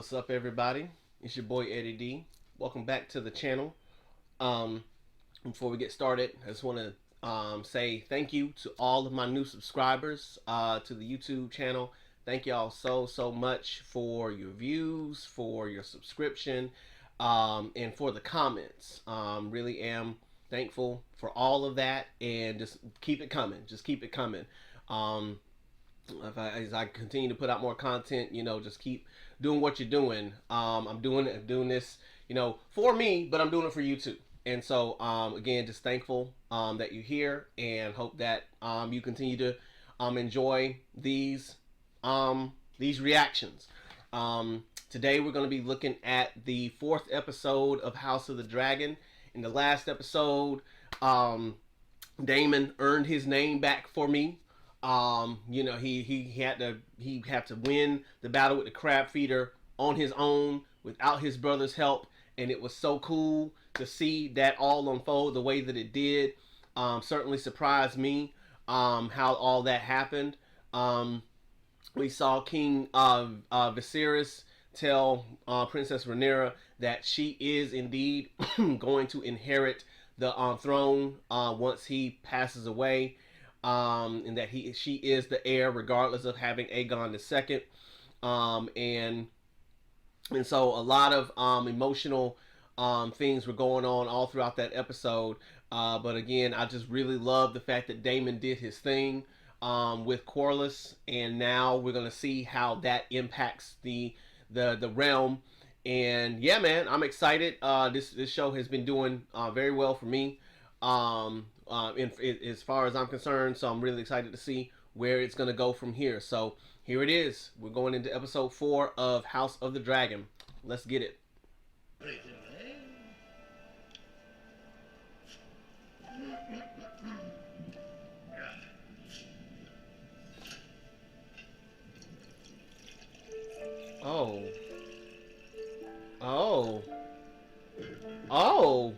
What's up, everybody? It's your boy Eddie D. Welcome back to the channel. Before we get started, I just want to say thank you to all of my new subscribers to the YouTube channel. Thank y'all so much for your views, for your subscription, and for the comments. Really am thankful for all of that, and just keep it coming. Just keep it coming. As I continue to put out more content, just keep doing what you're doing. I'm doing this, for me, but I'm doing it for you too. And so, again, just thankful that you're here, and hope that you continue to enjoy these reactions. Today, we're going to be looking at the 4th episode of House of the Dragon. In the last episode, Daemon earned his name back for me. He had to win the battle with the crab feeder on his own without his brother's help, and it was so cool to see that all unfold the way that it did. Certainly surprised me how all that happened. We saw King Viserys tell Princess Rhaenyra that she is indeed going to inherit the throne once he passes away. And that she is the heir regardless of having Aegon II. And so a lot of emotional things were going on all throughout that episode. But again, I just really love the fact that Daemon did his thing with Corlys, and now we're gonna see how that impacts the realm. And yeah, man, I'm excited. This show has been doing very well for me. As far as I'm concerned, so I'm really excited to see where it's going to go from here. So here it is. We're going into episode 4 of House of the Dragon. Let's get it. Oh. Oh. Oh.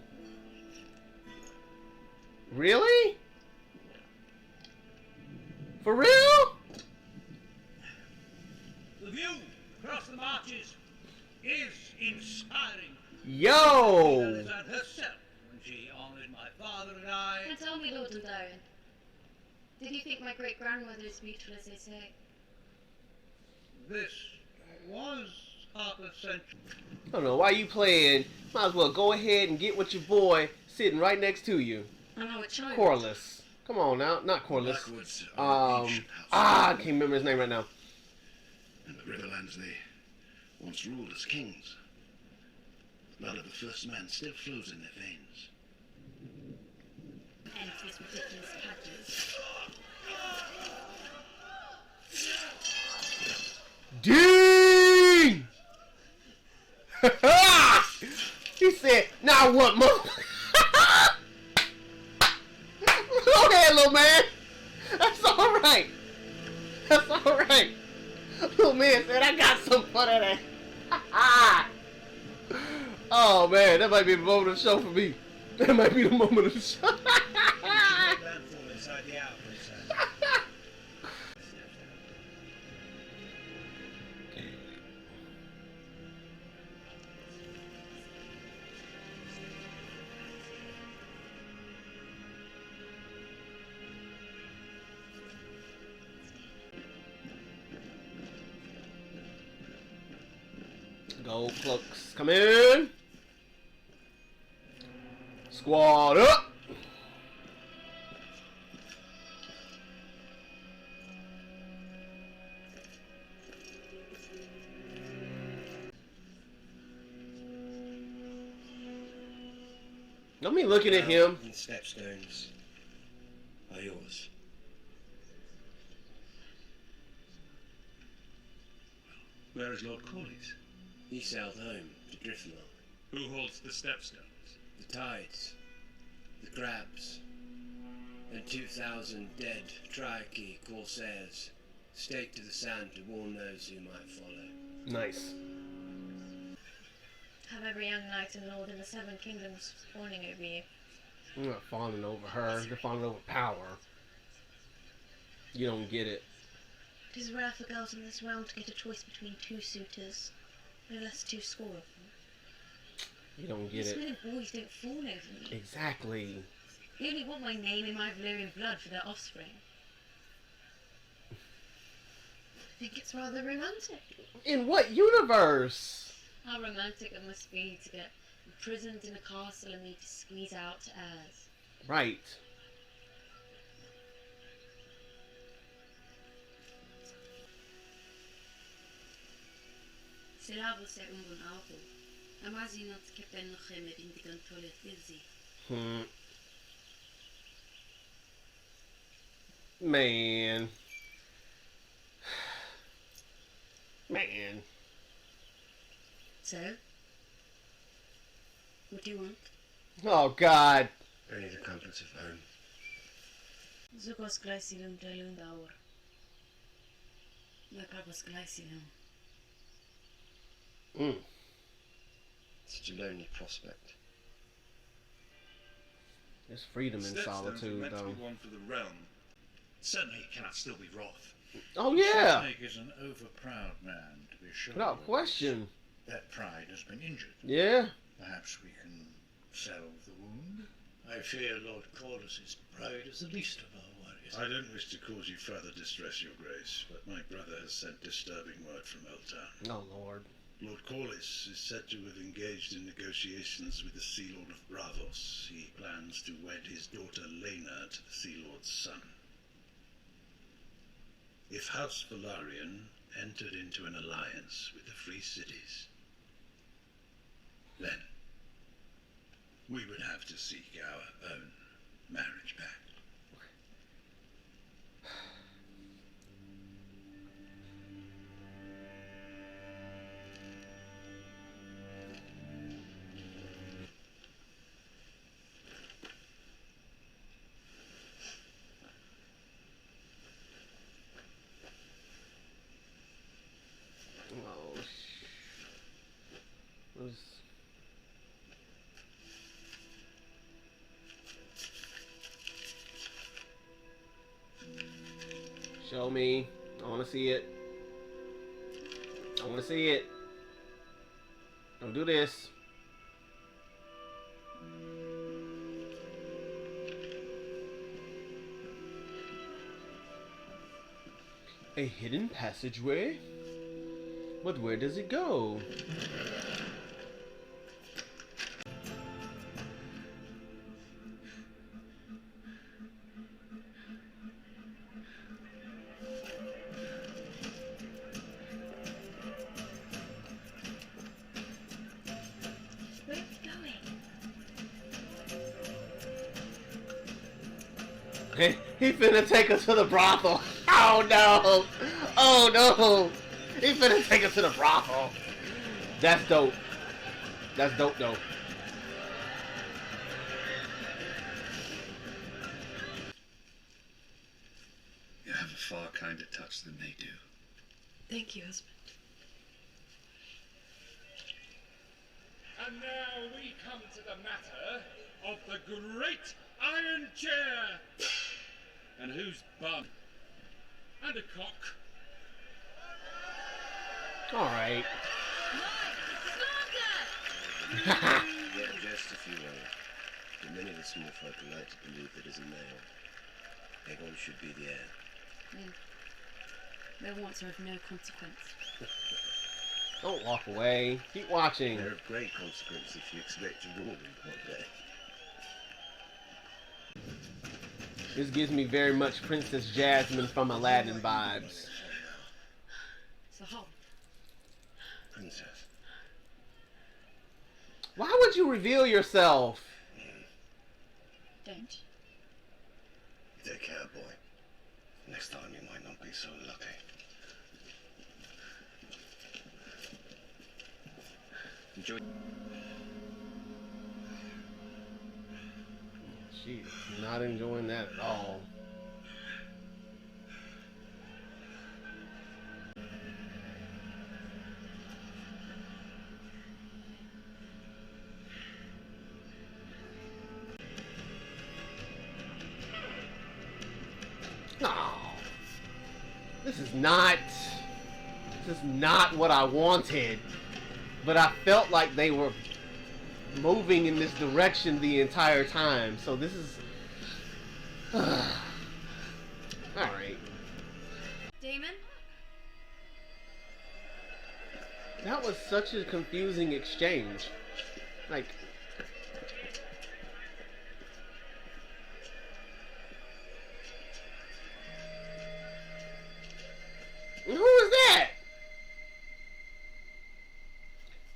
Really? For real? The view across the marches is inspiring. Yo! Alicent herself, when she honored my father and I. And tell me, Lord Darren, did you think my great-grandmother is beautiful as they say? This was half a century. I don't know why you playing. Might as well go ahead and get with your boy sitting right next to you. I know it's child. Corlys. Come on now, not Corlys. I can't remember his name right now. In the Riverlands they once ruled as kings. The blood of the first man still flows in their veins. And this ridiculous cadges. Dean! He said, now what, mother? Go ahead, little man. That's alright. That's alright. Little man said, I got some for that. Oh, man, that might be the moment of the show for me. That might be the moment of the show. Inside the hour, Gold cloaks, come in. Squad up. Let me looking at him. The stepstones are yours. Where is Lord Corlys? He sailed home to Griffenor. Who holds the stepstones? The tides, the crabs, and 2,000 dead Triarchy corsairs staked to the sand to warn those who might follow. Nice. Have every young knight and lord in the 7 kingdoms fawning over you. I'm not fawning over her. They're fawning over power. You don't get it. It is rare for girls in this realm to get a choice between 2 suitors. Well, that's 2 score of them. You don't get These it. men and boys don't fawn over me. Exactly. They only want my name and my Valyrian blood for their offspring. I think it's rather romantic. In what universe? How romantic it must be to get imprisoned in a castle and need to squeeze out heirs. Right. Silavo se umbun alvo. Amazinat kepen nocheme indigan toilet ilzi. Man. Man. So? What do you want? Oh, God. Only the comforts of home. Zukos glycilum delun daur. My papa's glycilum. Such a lonely prospect. There's freedom in Stepstones were solitude, meant to though. be one for the realm. Certainly it cannot still be Roth. Oh, yeah. Snake is an overproud man, to be sure. Without question. That pride has been injured. Yeah. Perhaps we can salve the wound. I fear Lord Corliss's pride is the least of our worries. I don't wish to cause you further distress, Your Grace, but my brother has sent disturbing word from Old Town. Oh, Lord. Lord Corliss is said to have engaged in negotiations with the Sea Lord of Bravos. He plans to wed his daughter Rhaenyra to the Sea Lord's son. If House Velaryon entered into an alliance with the Free Cities, then we would have to seek our own marriage pact. Oh, was... Show me. I want to see it. I want to see it. Don't do this. A hidden passageway? But where does it go? Where are we going? He finna take us to the brothel. Oh no! Oh no! He finna take us to the brothel. That's dope. That's dope though. You have a far kinder touch than they do. Thank you, husband. And now we come to the matter of the great iron chair. And whose bum? And a cock. All right. Yet just if you will. But many of the small folk are like to believe that as a male, Aegon should be the heir. Their wants are of no consequence. Don't walk away. Keep watching. They're of great consequence if you expect to rule them one day. This gives me very much Princess Jasmine from Aladdin vibes. It's the hall. Princess. Why would you reveal yourself? Don't. Take care, boy. Next time you might not be so lucky. Enjoy. She's not enjoying that at all. No. This is not what I wanted. but I felt like they were moving in this direction the entire time. So this is all right. Daemon? That was such a confusing exchange. Like, who is that?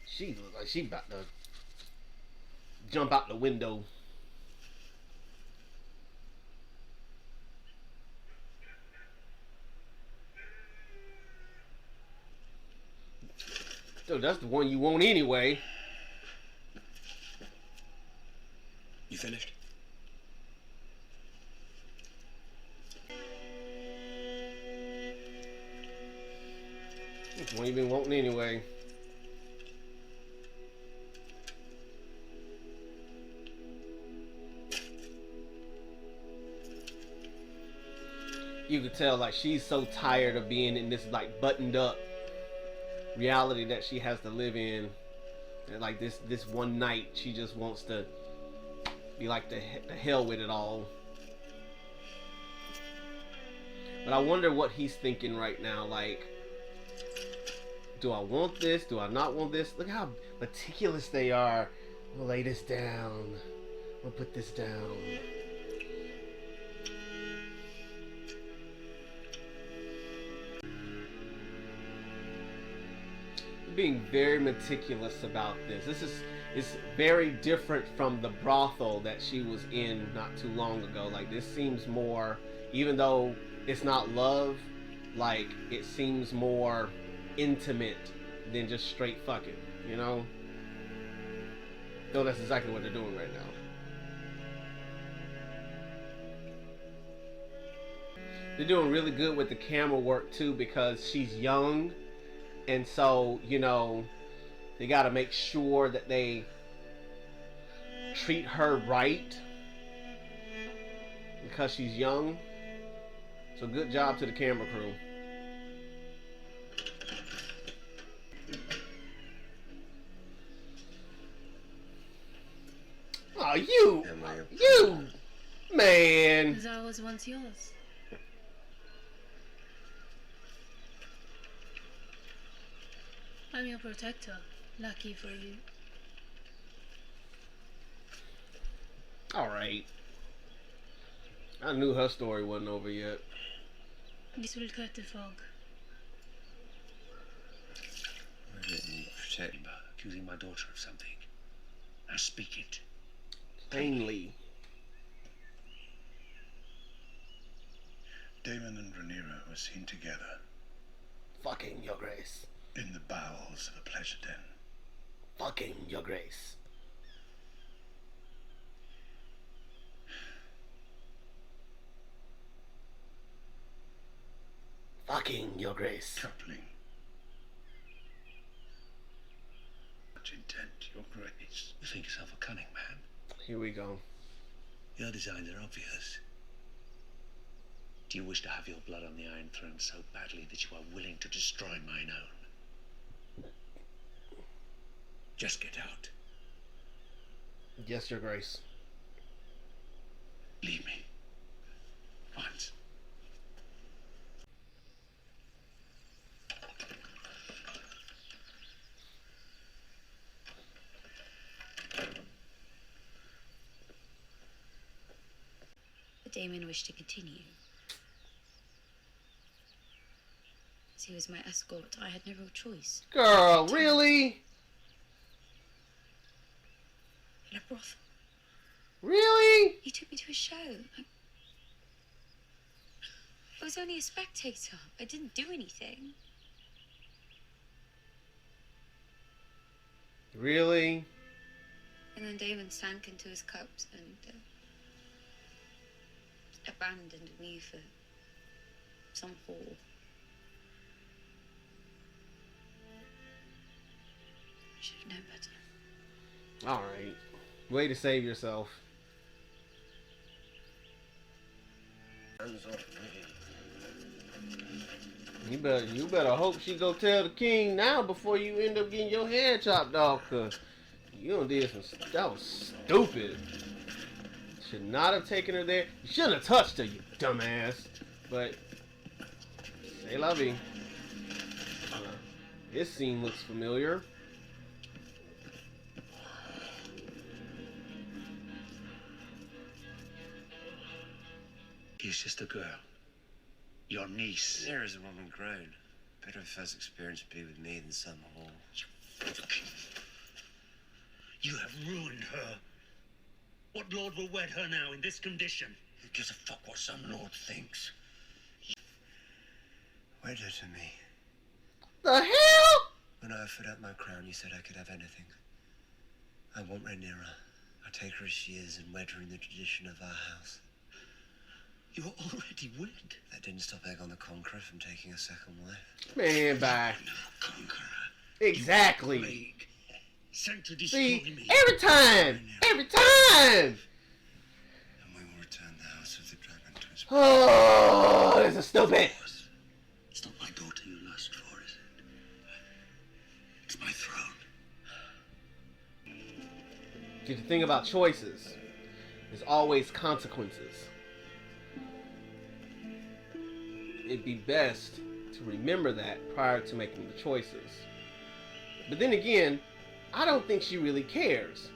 She looks like she about to jump out the window. Dude, that's the one you want anyway. You finished? That's the one you've been wanting anyway. You could tell like she's so tired of being in this like buttoned up reality that she has to live in. And like this one night she just wants to be like the hell with it all. But I wonder what he's thinking right now. Like, do I want this? Do I not want this? Look how meticulous they are. We'll lay this down. We'll put this down. Being very meticulous about this. This is very different from the brothel that she was in not too long ago. Like, this seems more, even though it's not love, like it seems more intimate than just straight fucking, you know? Though that's exactly what they're doing right now. They're doing really good with the camera work too, because she's young. And so, you know, they got to make sure that they treat her right because she's young. So good job to the camera crew. Oh, you, man. Because I was once yours. I'm your protector. Lucky for you. Alright. I knew her story wasn't over yet. This will cut the fog. I didn't protect by accusing my daughter of something. Now speak it. Plainly. Daemon and Rhaenyra were seen together Fucking your grace. in the bowels of a pleasure den. Fucking your grace. Fucking your grace. Coupling. Much intent, your grace. You think yourself a cunning man. Here we go. Your designs are obvious. Do you wish to have your blood on the Iron Throne so badly that you are willing to destroy mine own? Just get out. Yes, your grace. Leave me. Once. But Daemon wished to continue. As he was my escort, I had no real choice. Girl, really? In a brothel. Really? He took me to a show. I was only a spectator. I didn't do anything. Really? And then Daemon sank into his cups and abandoned me for some whore. I should have known better. Alright. Way to save yourself. You better hope she go tell the king now before you end up getting your head chopped off, cause you done did some. That was stupid. Should not have taken her there. You shouldn't have touched her, you dumbass. But c'est la vie. This scene looks familiar. She's just a girl. Your niece. There is a woman grown. Better if first experience be with me than some whore. You have ruined her. What lord will wed her now in this condition? Who gives a fuck what some lord thinks? Wed her to me. The hell? When I offered up my crown, you said I could have anything. I want Rhaenyra. I take her as she is and wed her in the tradition of our house. You're already wed. That didn't stop Aegon the Conqueror from taking a second wife. Man, bye. No conqueror. Exactly. Plague. Sent to destroy See, me. every time. And we will return the House of the Dragon to its Oh, this is stupid. It's not my daughter you lust for, is it? It's my throne. See, the thing about choices, there's always consequences. It'd be best to remember that prior to making the choices. But then again, I don't think she really cares,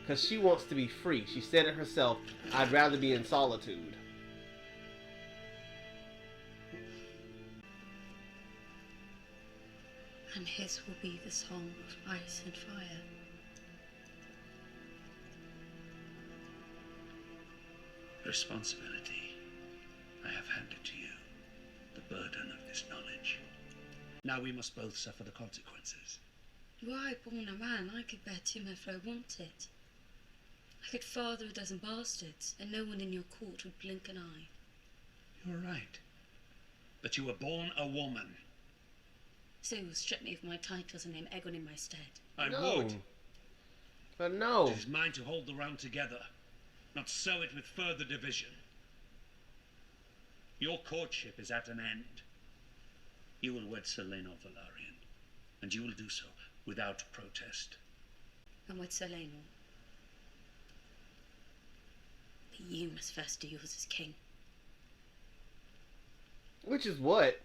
because she wants to be free. She said it herself, I'd rather be in solitude. And his will be the song of ice and fire. Responsibility I have handed to you. The burden of this knowledge. Now we must both suffer the consequences. Were I born a man, I could bear Tim if I wanted. I could father a dozen bastards, and no one in your court would blink an eye. You're right. But you were born a woman. So you will strip me of my titles and name Aegon in my stead. I No. would. But no. It is mine to hold the realm together, not sow it with further division. Your courtship is at an end. You will wed Selene of Velaryon, and you will do so without protest. And with Sir Rhaenyra. But you must first do yours as king. Which is what?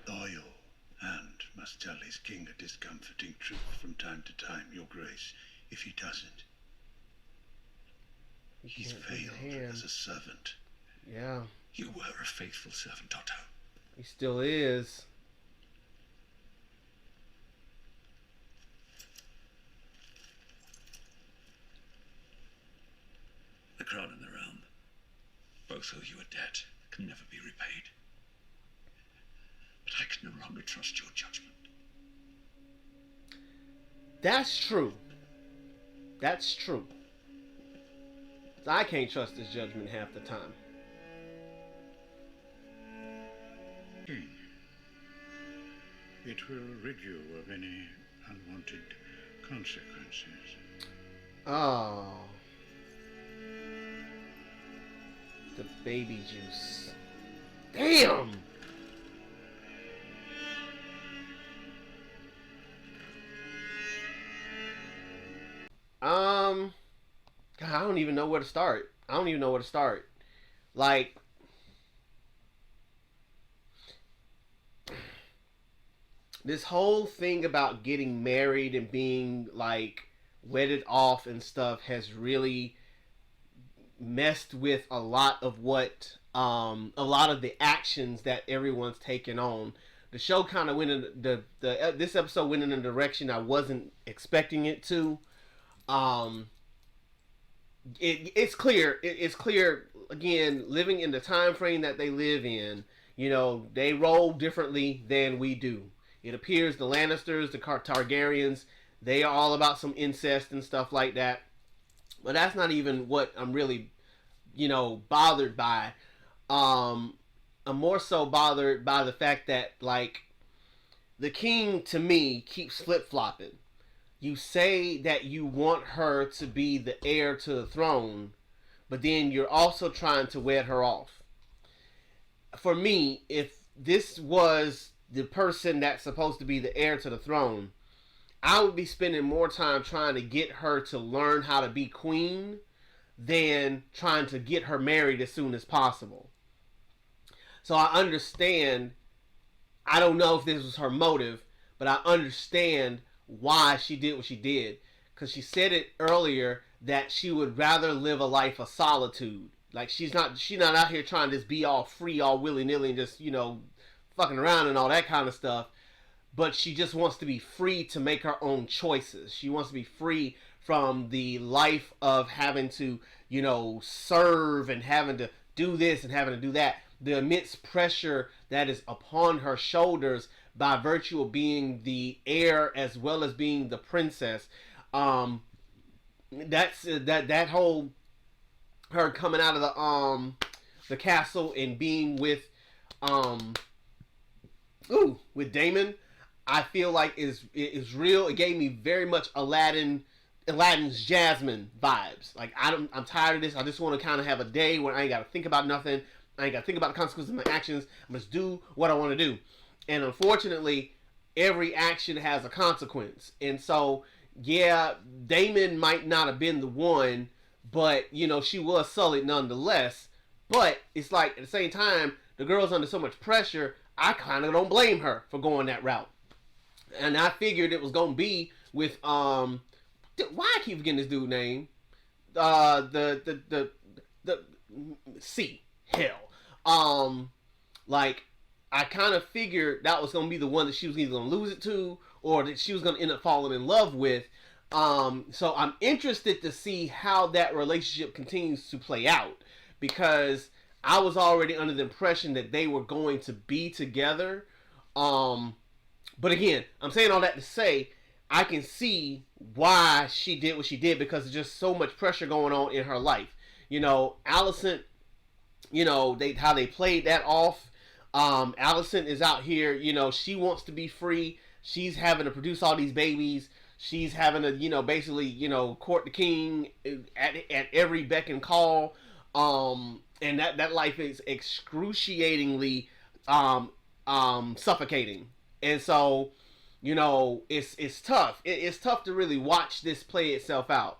Loyal and must tell his king a discomforting truth from time to time, your grace. If he doesn't, he's can't take a failed hand. as a servant. Yeah, You were a faithful servant, Otto. he still is. The crown and the realm both owe you a debt that can never be repaid. But I can no longer trust your judgment. That's true. That's true. I can't trust his judgment half the time. It will rid you of any unwanted consequences. Oh. The baby juice. Damn! God, I don't even know where to start. Like, this whole thing about getting married and being, like, wedded off and stuff has really messed with a lot of what, a lot of the actions that everyone's taken on. The show kind of went in, this episode went in a direction I wasn't expecting it to. It's clear. It's clear, again, living in the time frame that they live in, you know, they roll differently than we do. It appears the Lannisters, the Targaryens, they are all about some incest and stuff like that. But that's not even what I'm really, you know, bothered by. I'm more so bothered by the fact that, like, the king, to me, keeps flip-flopping. you say that you want her to be the heir to the throne, but then you're also trying to wed her off. For me, if this was the person that's supposed to be the heir to the throne, I would be spending more time trying to get her to learn how to be queen than trying to get her married as soon as possible. So I understand, I don't know if this was her motive, but I understand why she did what she did. Because she said it earlier that she would rather live a life of solitude. Like she's not out here trying to just be all free, all willy-nilly and just, fucking around and all that kind of stuff. But she just wants to be free to make her own choices. She wants to be free from the life of having to, serve and having to do this and having to do that. The immense pressure that is upon her shoulders by virtue of being the heir as well as being the princess. That's that whole her coming out of the castle and being with Daemon, I feel like is real. It gave me very much Aladdin's Jasmine vibes. Like I'm tired of this. I just want to kind of have a day where I ain't got to think about nothing. I ain't got to think about the consequences of my actions. I must do what I want to do. And unfortunately, every action has a consequence. And so, yeah, Daemon might not have been the one, but she was sullied nonetheless. But it's like at the same time, the girl's under so much pressure. I kind of don't blame her for going that route. And I figured it was gonna be with why I keep forgetting this dude's name. The C hell. Like I kind of figured that was gonna be the one that she was either gonna lose it to or that she was gonna end up falling in love with. So I'm interested to see how that relationship continues to play out, because I was already under the impression that they were going to be together. But again, I'm saying all that to say, I can see why she did what she did, because there's just so much pressure going on in her life. Alicent, how they played that off. Alicent is out here, she wants to be free. She's having to produce all these babies. She's having to, basically, court the king at every beck and call. And that life is excruciatingly suffocating. And so, it's tough. It's tough to really watch this play itself out.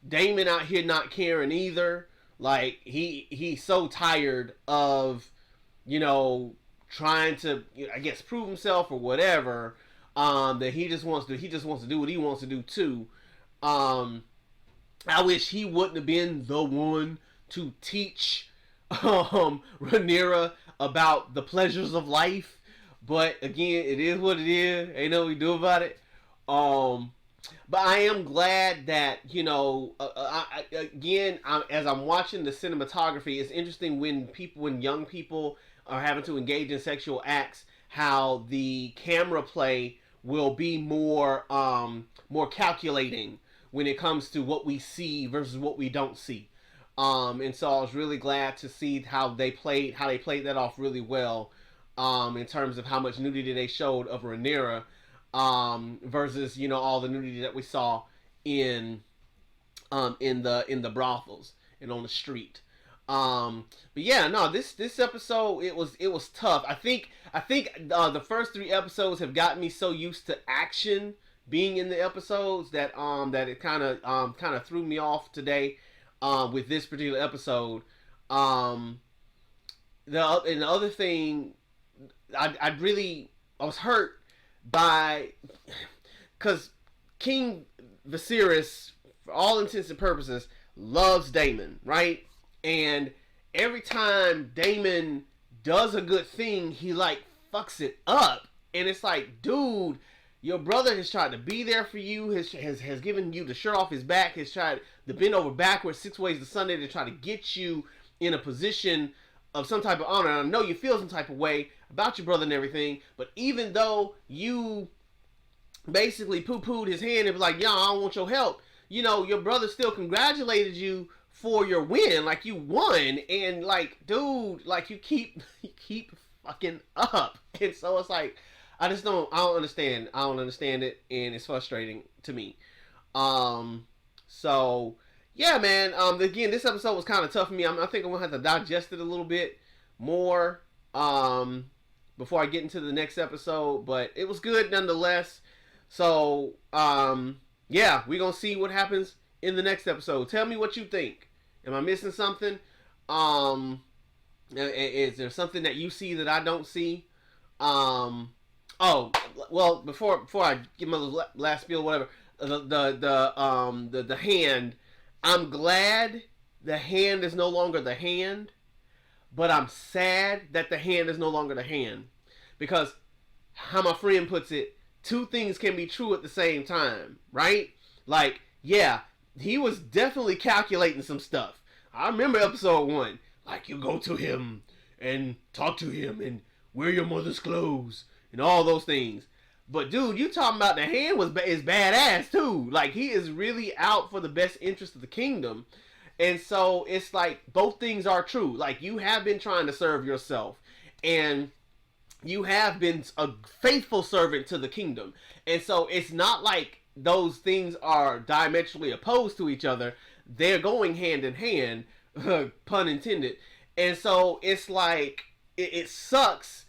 Daemon out here not caring either. Like he's so tired of, trying to, I guess, prove himself or whatever. That he just wants to do what he wants to do too. I wish he wouldn't have been the one to teach Rhaenyra about the pleasures of life. But again, it is what it is. Ain't nothing we do about it. But I am glad that, as I'm watching the cinematography, it's interesting when young people are having to engage in sexual acts, how the camera play will be more calculating when it comes to what we see versus what we don't see. And so I was really glad to see how they played that off really well, in terms of how much nudity they showed of Rhaenyra, versus all the nudity that we saw in the brothels and on the street. But yeah, no, this episode it was tough. I think the first 3 episodes have gotten me so used to action being in the episodes that it kind of threw me off today with this particular episode. The other thing, I was hurt by, because King Viserys, for all intents and purposes, loves Daemon, right? And every time Daemon does a good thing, he fucks it up. And it's like, dude, your brother has tried to be there for you, has given you the shirt off his back, has tried to bend over backwards 6 ways to Sunday to try to get you in a position of some type of honor. And I know you feel some type of way about your brother and everything, but even though you basically poo-pooed his hand and was like, yeah, I don't want your help, your brother still congratulated you for your win. Like, you won, and dude, you keep fucking up. And so it's like, I don't understand. I don't understand it, and it's frustrating to me. So yeah, man. Again, this episode was kind of tough for me. I think I'm gonna have to digest it a little bit more. Before I get into the next episode, but it was good nonetheless. So, yeah, we're gonna see what happens in the next episode. Tell me what you think. Am I missing something? Is there something that you see that I don't see? Oh, well, before I give my last spiel, whatever. The hand. I'm glad the hand is no longer the hand, but I'm sad that the hand is no longer the hand, because how my friend puts it, two things can be true at the same time, right? Like, yeah, he was definitely calculating some stuff. I remember episode 1, like, you go to him and talk to him and wear your mother's clothes and all those things. But dude, you talking about the hand is badass too. Like, he is really out for the best interest of the kingdom. And so it's like both things are true. Like, you have been trying to serve yourself, and you have been a faithful servant to the kingdom. And so it's not like those things are diametrically opposed to each other. They're going hand in hand, pun intended. And so it's like, it sucks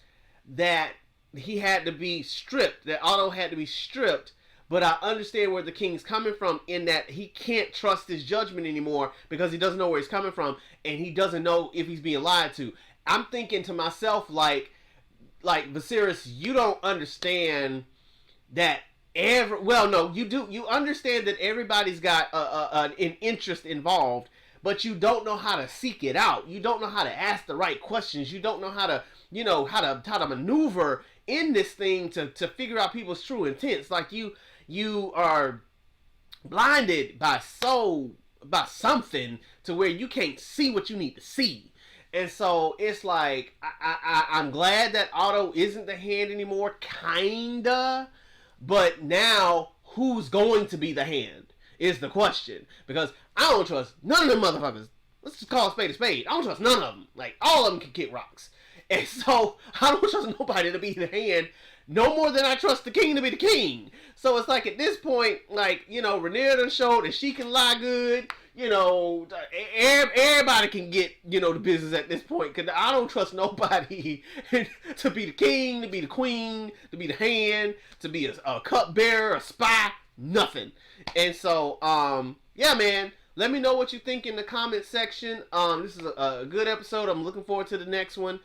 that he had to be stripped, that Otto had to be stripped. But I understand where the king's coming from, in that he can't trust his judgment anymore because he doesn't know where he's coming from, and he doesn't know if he's being lied to. I'm thinking to myself, like Viserys, you don't understand that you do. You understand that everybody's got an interest involved, but you don't know how to seek it out. You don't know how to ask the right questions. You don't know how to, how to maneuver in this thing to figure out people's true intents. Like, you are blinded by something to where you can't see what you need to see. And so it's like, I'm glad that Otto isn't the hand anymore, kinda. But now, who's going to be the hand is the question. Because I don't trust none of them motherfuckers. Let's just call a spade a spade. I don't trust none of them. Like, all of them can kick rocks. And so, I don't trust nobody to be the hand, no more than I trust the king to be the king. So it's like, at this point, like, Rhaenyra done showed that she can lie good. Everybody can get, the business at this point. Because I don't trust nobody to be the king, to be the queen, to be the hand, to be a cupbearer, a spy, nothing. And so, yeah, man, let me know what you think in the comment section. This is a good episode. I'm looking forward to the next one.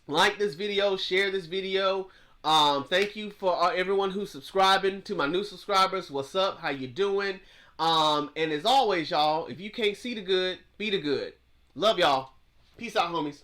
Like this video, share this video. Thank you for everyone who's subscribing. To my new subscribers, what's up? How you doing? And as always, y'all, if you can't see the good, be the good. Love y'all. Peace out, homies.